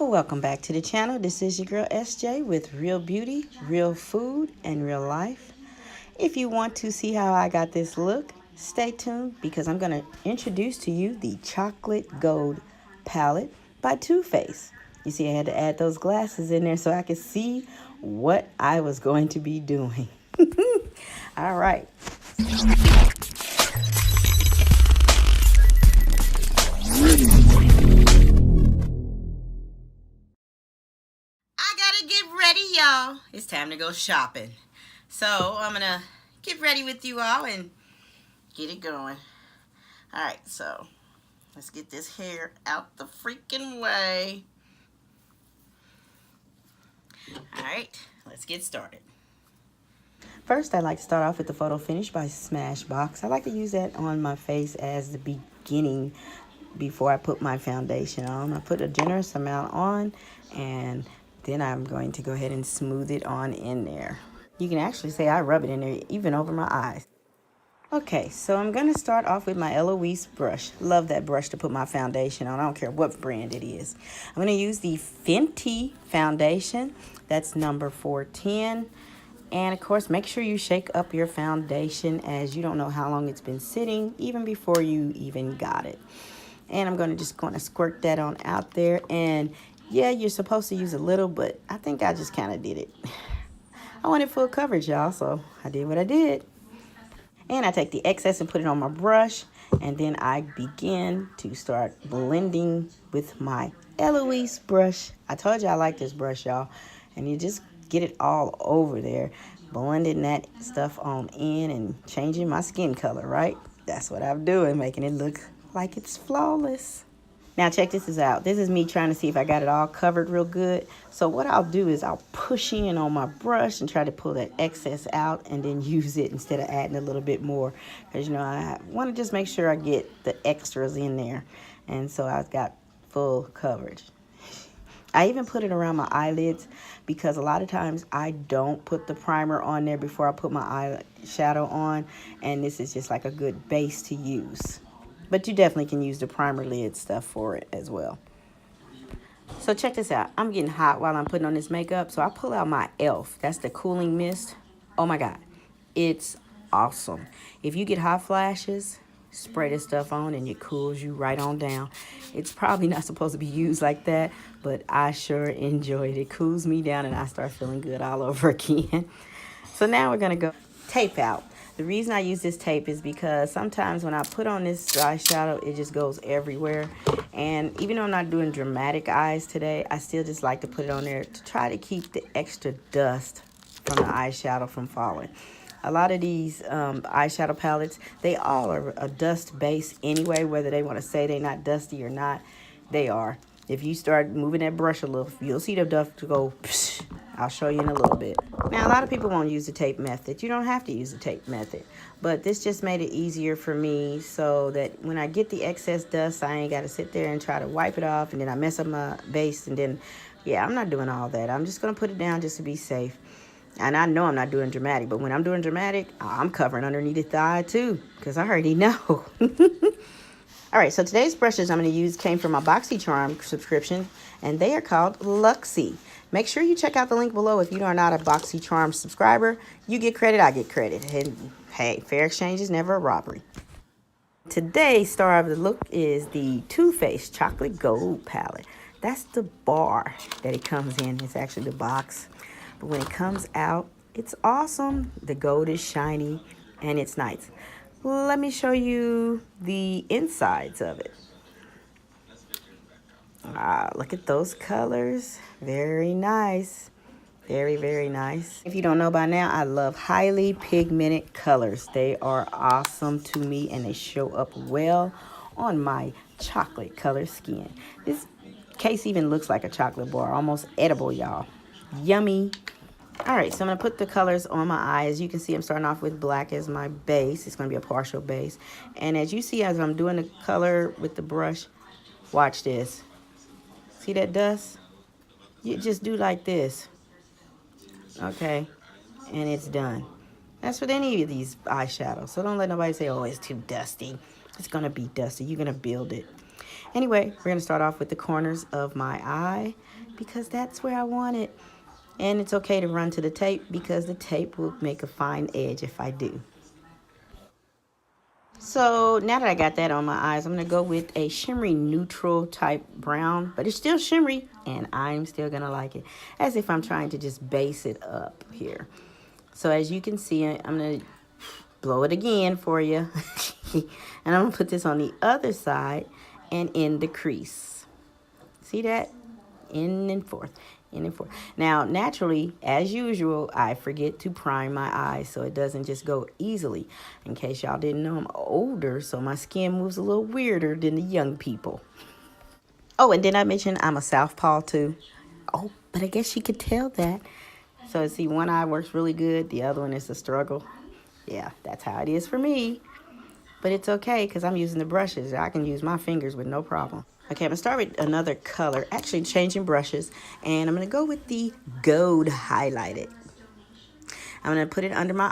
Well, welcome back to the channel. This is your girl SJ with real beauty, real food, and real life. If you want to see how I got this look, stay tuned because I'm going to introduce to you the Chocolate Gold Palette by Too Faced. You see, I had to add those glasses in there so I could see what I was going to be doing. All right. Y'all, it's time to go shopping. So I'm gonna get ready with you all and get it going. All right, so let's get this hair out the freaking way. All right, let's get started. First, I like to start off with the photo finish by Smashbox. I like to use that on my face as the beginning before I put my foundation on. I put a generous amount on, and then I'm going to go ahead and smooth it on in there. You can actually say I rub it in there even over my eyes. Okay, so I'm going to start off with my Eloise brush. Love that brush to put my foundation on. I don't care what brand it is. I'm going to use the Fenty foundation. That's number 410. And of course, make sure you shake up your foundation as you don't know how long it's been sitting, even before you even got it. And I'm going to squirt that on out there. And yeah, you're supposed to use a little, but I think I just kind of did it. I wanted full coverage, y'all, so I did what I did. And I take the excess and put it on my brush, and then I begin to start blending with my Eloise brush. I told you I like this brush, y'all. And you just get it all over there, blending that stuff on in and changing my skin color, right? That's what I'm doing, making it look like it's flawless. Now check this out. This is me trying to see if I got it all covered real good. So what I'll do is I'll push in on my brush and try to pull that excess out and then use it instead of adding a little bit more. Because, you know, I want to just make sure I get the extras in there. And so I've got full coverage. I even put it around my eyelids because a lot of times I don't put the primer on there before I put my eyeshadow on. And this is just like a good base to use. But you definitely can use the primer lid stuff for it as well. So check this out. I'm getting hot while I'm putting on this makeup. So I pull out my e.l.f. That's the cooling mist. Oh my God. It's awesome. If you get hot flashes, spray this stuff on and it cools you right on down. It's probably not supposed to be used like that, but I sure enjoy it. It cools me down and I start feeling good all over again. So now we're going to go tape out. The reason I use this tape is because sometimes when I put on this eyeshadow, it just goes everywhere. And even though I'm not doing dramatic eyes today, I still just like to put it on there to try to keep the extra dust from the eyeshadow from falling. A lot of these eyeshadow palettes, they all are a dust base anyway, whether they want to say they're not dusty or not, they are. If you start moving that brush a little, you'll see the dust go, psh. I'll show you in a little bit. Now, a lot of people won't use the tape method. You don't have to use the tape method. But this just made it easier for me so that when I get the excess dust, I ain't got to sit there and try to wipe it off. And then I mess up my base. And then, yeah, I'm not doing all that. I'm just going to put it down just to be safe. And I know I'm not doing dramatic. But when I'm doing dramatic, I'm covering underneath the eye, too. Because I already know. All right, so today's brushes I'm going to use came from my BoxyCharm subscription. And they are called Luxie. Make sure you check out the link below if you are not a BoxyCharm subscriber. You get credit, I get credit. And hey, fair exchange is never a robbery. Today's star of the look is the Too Faced Chocolate Gold Palette. That's the bar that it comes in. It's actually the box. But when it comes out, it's awesome. The gold is shiny and it's nice. Let me show you the insides of it. Look at those colors. Very nice. Very, very nice. If you don't know by now, I love highly pigmented colors. They are awesome to me and they show up well on my chocolate color skin. This case even looks like a chocolate bar, almost edible, y'all. Yummy. All right, so I'm going to put the colors on my eyes. You can see I'm starting off with black as my base. It's going to be a partial base. And as you see, as I'm doing the color with the brush, watch this. See that dust? You just do like this. Okay? And it's done. That's with any of these eyeshadows. So don't let nobody say, oh, it's too dusty. It's going to be dusty. You're going to build it. Anyway, we're going to start off with the corners of my eye because that's where I want it. And it's okay to run to the tape because the tape will make a fine edge if I do. So now that I got that on my eyes, I'm going to go with a shimmery neutral type brown, but it's still shimmery and I'm still going to like it as if I'm trying to just base it up here. So as you can see, I'm going to blow it again for you. And I'm going to put this on the other side and in the crease. See that? In and forth. In and forth. Now, naturally, as usual, I forget to prime my eyes so it doesn't just go easily. In case y'all didn't know, I'm older, so my skin moves a little weirder than the young people. Oh, and then I mentioned I'm a southpaw too. Oh, but I guess you could tell that. So see, one eye works really good. The other one is a struggle. Yeah, that's how it is for me. But it's okay because I'm using the brushes. I can use my fingers with no problem. Okay, I'm going to start with another color, actually changing brushes, and I'm going to go with the gold highlighted. I'm going to put it under my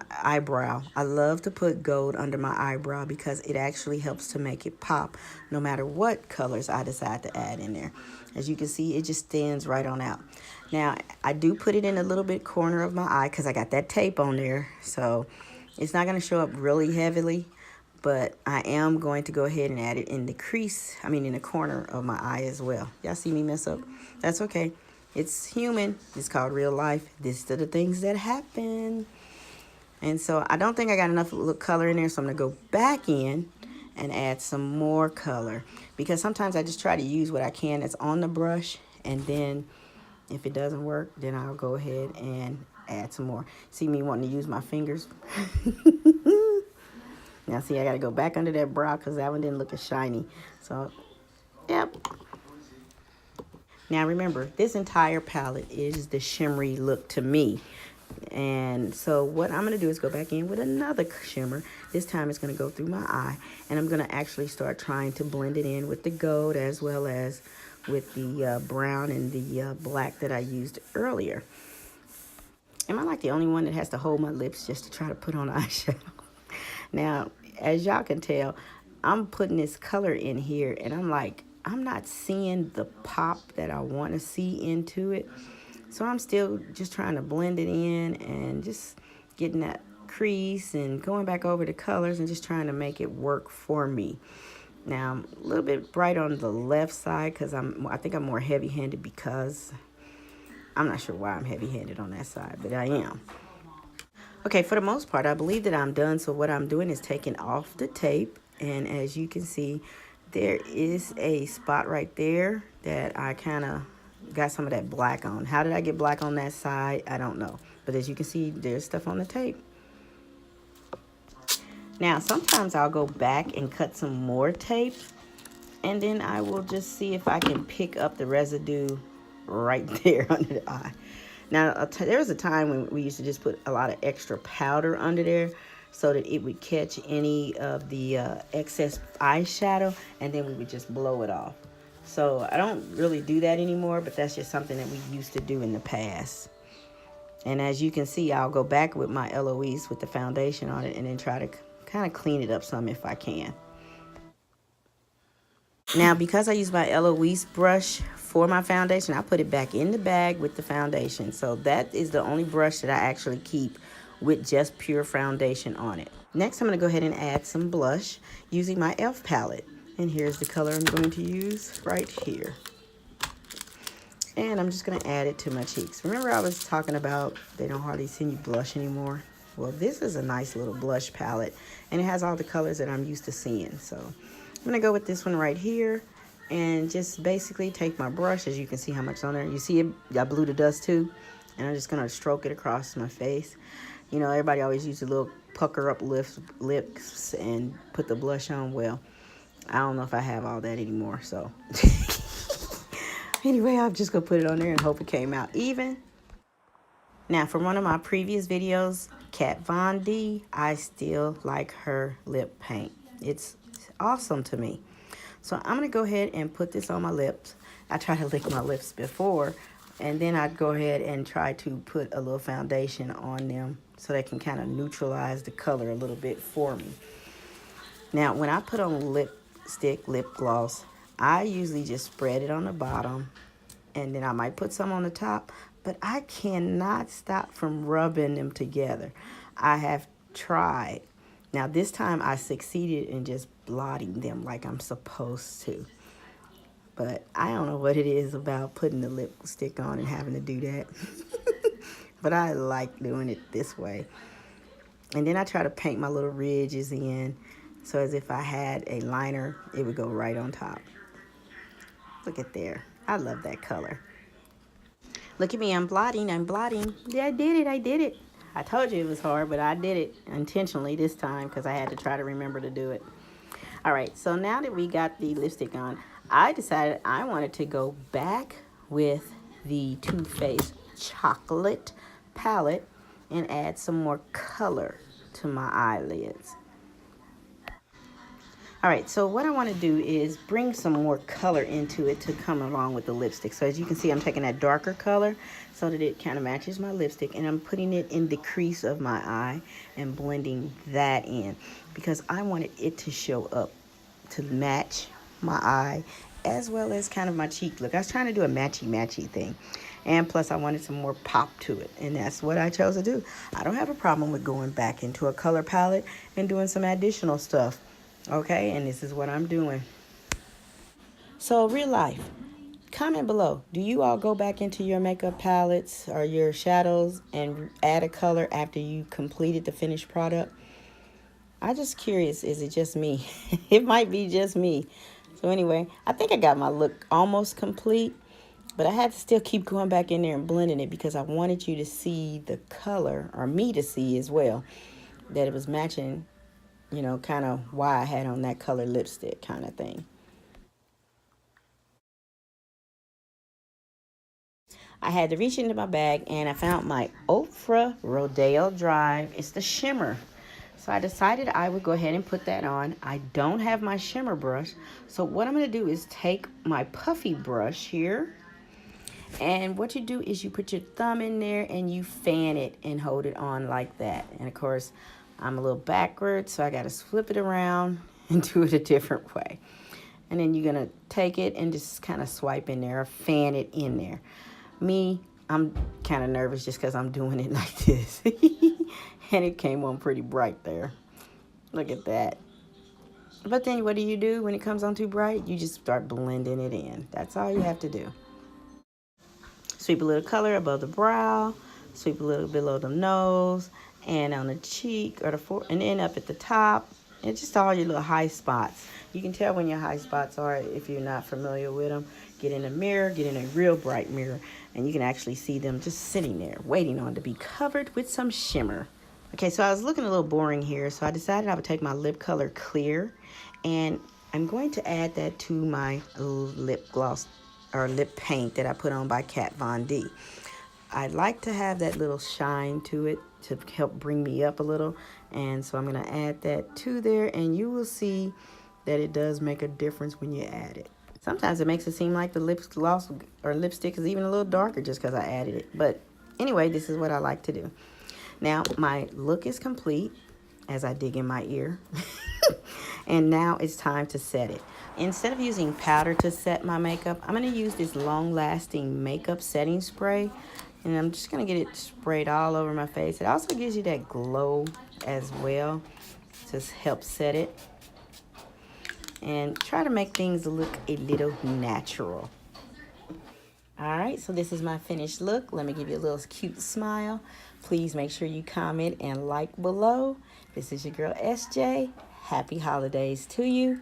eyebrow. I love to put gold under my eyebrow because it actually helps to make it pop no matter what colors I decide to add in there. As you can see, it just stands right on out. Now, I do put it in a little bit corner of my eye because I got that tape on there, so it's not going to show up really heavily. But I am going to go ahead and add it in the crease, in the corner of my eye as well. Y'all see me mess up? That's okay. It's human. It's called real life. These are the things that happen. And so I don't think I got enough color in there, so I'm going to go back in and add some more color. Because sometimes I just try to use what I can that's on the brush, and then if it doesn't work, then I'll go ahead and add some more. See me wanting to use my fingers? Now, see, I got to go back under that brow because that one didn't look as shiny. So, yep. Now, remember, this entire palette is the shimmery look to me. And so what I'm going to do is go back in with another shimmer. This time it's going to go through my eye. And I'm going to actually start trying to blend it in with the gold as well as with the brown and the black that I used earlier. Am I like the only one that has to hold my lips just to try to put on eyeshadow? Now, as y'all can tell, I'm putting this color in here, and I'm not seeing the pop that I want to see into it. So I'm still just trying to blend it in and just getting that crease and going back over the colors and just trying to make it work for me. Now, I'm a little bit bright on the left side because I think I'm more heavy-handed because I'm not sure why I'm heavy-handed on that side, but I am. Okay, for the most part, I believe that I'm done. So what I'm doing is taking off the tape. And as you can see, there is a spot right there that I kind of got some of that black on. How did I get black on that side? I don't know. But as you can see, there's stuff on the tape. Now, sometimes I'll go back and cut some more tape. And then I will just see if I can pick up the residue right there under the eye. Now, there was a time when we used to just put a lot of extra powder under there so that it would catch any of the excess eyeshadow, and then we would just blow it off. So I don't really do that anymore, but that's just something that we used to do in the past. And as you can see, I'll go back with my LOEs with the foundation on it and then try to kind of clean it up some if I can. Now, because I use my Eloise brush for my foundation, I put it back in the bag with the foundation. So that is the only brush that I actually keep with just pure foundation on it. Next, I'm going to go ahead and add some blush using my e.l.f. palette. And here's the color I'm going to use right here. And I'm just going to add it to my cheeks. Remember I was talking about they don't hardly send you blush anymore? Well, this is a nice little blush palette. And it has all the colors that I'm used to seeing. So I'm going to go with this one right here and just basically take my brush. As you can see how much on there. You see it? I blew the dust too. And I'm just going to stroke it across my face. You know, everybody always uses a little pucker up lips and put the blush on. Well, I don't know if I have all that anymore. So anyway, I'm just going to put it on there and hope it came out even. Now, from one of my previous videos, Kat Von D, I still like her lip paint. It's awesome to me. So I'm going to go ahead and put this on my lips. I try to lick my lips before, and then I'd go ahead and try to put a little foundation on them so they can kind of neutralize the color a little bit for me. Now, when I put on lip lipstick, lip gloss, I usually just spread it on the bottom, and then I might put some on the top, but I cannot stop from rubbing them together. I have tried. Now this time I succeeded in just blotting them like I'm supposed to. But I don't know what it is about putting the lipstick on and having to do that. But I like doing it this way. And then I try to paint my little ridges in, so as if I had a liner, it would go right on top. Look at there. I love that color. Look at me, I'm blotting. Yeah, I did it. I told you it was hard, but I did it intentionally this time because I had to try to remember to do it. All right, so now that we got the lipstick on, I decided I wanted to go back with the Too Faced Chocolate palette and add some more color to my eyelids. All right, so what I want to do is bring some more color into it to come along with the lipstick. So as you can see, I'm taking that darker color so that it kind of matches my lipstick, and I'm putting it in the crease of my eye and blending that in because I wanted it to show up to match my eye as well as kind of my cheek look. I was trying to do a matchy-matchy thing. And plus I wanted some more pop to it, and that's what I chose to do. I don't have a problem with going back into a color palette and doing some additional stuff. Okay, and this is what I'm doing. So real life, comment below. Do you all go back into your makeup palettes or your shadows and add a color after you completed the finished product? I'm just curious, is it just me? It might be just me. So anyway, I think I got my look almost complete, but I had to still keep going back in there and blending it because I wanted you to see the color, or me to see as well, that it was matching, you know, kind of why I had on that color lipstick kind of thing. I had to reach into my bag and I found my Ofra Rodeo Drive. It's the shimmer. So I decided I would go ahead and put that on. I don't have my shimmer brush. So what I'm going to do is take my puffy brush here. And what you do is you put your thumb in there and you fan it and hold it on like that. And of course, I'm a little backwards, so I got to flip it around and do it a different way. And then you're going to take it and just kind of swipe in there, or fan it in there. Me, I'm kind of nervous just because I'm doing it like this. And it came on pretty bright there. Look at that. But then what do when it comes on too bright? You just start blending it in. That's all you have to do. Sweep a little color above the brow, sweep a little below the nose, and on the cheek or the forehead, and then up at the top. It's just all your little high spots. You can tell when your high spots are if you're not familiar with them. Get in a mirror, get in a real bright mirror, and you can actually see them just sitting there waiting on to be covered with some shimmer. Okay, so I was looking a little boring here, so I decided I would take my lip color clear, and I'm going to add that to my lip gloss or lip paint that I put on by Kat Von D. I like to have that little shine to it to help bring me up a little, and so I'm going to add that to there, and you will see that it does make a difference when you add it. Sometimes it makes it seem like the lip gloss or lipstick is even a little darker just because I added it, but anyway, this is what I like to do. Now my look is complete as I dig in my ear. And now it's time to set it. Instead of using powder to set my makeup, I'm going to use this long-lasting makeup setting spray. And I'm just going to get it sprayed all over my face. It also gives you that glow as well to help set it. And try to make things look a little natural. All right, so this is my finished look. Let me give you a little cute smile. Please make sure you comment and like below. This is your girl, SJ. Happy holidays to you.